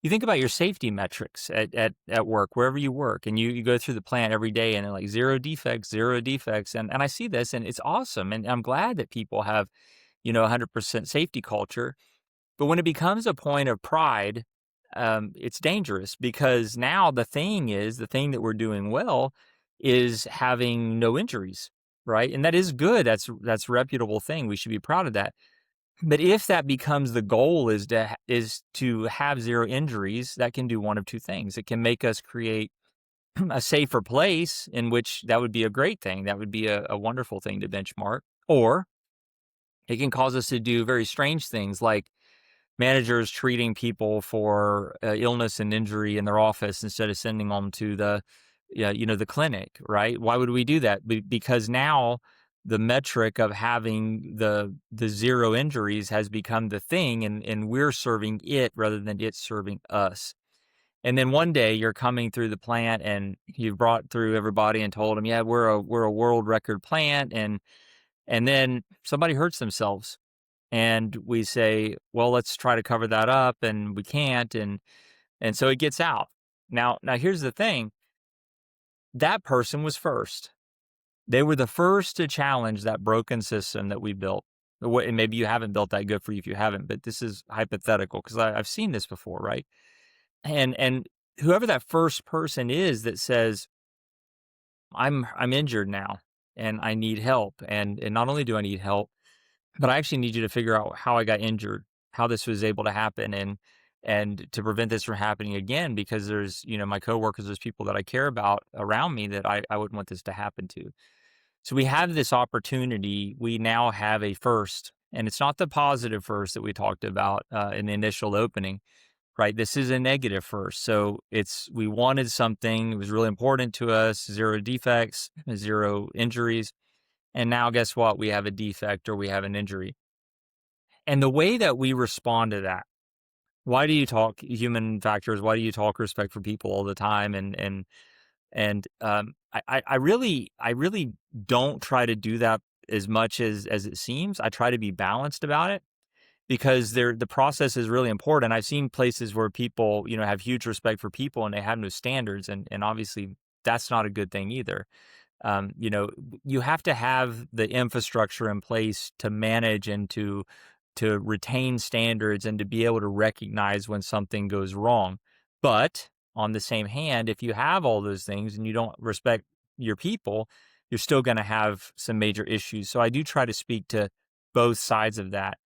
You think about your safety metrics at work, wherever you work, and you go through the plant every day and they're like zero defects. And I see this and it's awesome. And I'm glad that people have, 100% safety culture. But when it becomes a point of pride, it's dangerous because now the thing that we're doing well is having no injuries, right? And that is good. That's a reputable thing. We should be proud of that. But if that becomes the goal is to have 0 injuries, that can do one of 2 things. It can make us create a safer place in which that would be a great thing. That would be a wonderful thing to benchmark. Or it can cause us to do very strange things like managers treating people for illness and injury in their office instead of sending them to the clinic, right? Why would we do that? Because now the metric of having the 0 injuries has become the thing, and we're serving it rather than it serving us. And then one day you're coming through the plant and you've brought through everybody and told them, yeah, we're a world record plant, and then somebody hurts themselves and we say, well, let's try to cover that up, and we can't, and so it gets out. Now here's the thing. That person was first. They were the first to challenge that broken system that we built. And maybe you haven't built that, good for you if you haven't, but this is hypothetical because I've seen this before, right? And whoever that first person is that says, I'm injured now and I need help. And not only do I need help, but I actually need you to figure out how I got injured, how this was able to happen, and to prevent this from happening again, because there's, my coworkers, there's people that I care about around me that I wouldn't want this to happen to. So we have this opportunity. We now have a first, and it's not the positive first that we talked about in the initial opening, right? This is a negative first. So we wanted something, it was really important to us, 0 defects, 0 injuries. And now guess what? We have a defect or we have an injury. And the way that we respond to that, why do you talk human factors? Why do you talk respect for people all the time? I really don't try to do that as much as it seems. I try to be balanced about it because the process is really important. I've seen places where people, have huge respect for people and they have no standards, and obviously that's not a good thing either. You know, you have to have the infrastructure in place to manage and to retain standards and to be able to recognize when something goes wrong. But on the same hand, if you have all those things and you don't respect your people, you're still going to have some major issues. So I do try to speak to both sides of that.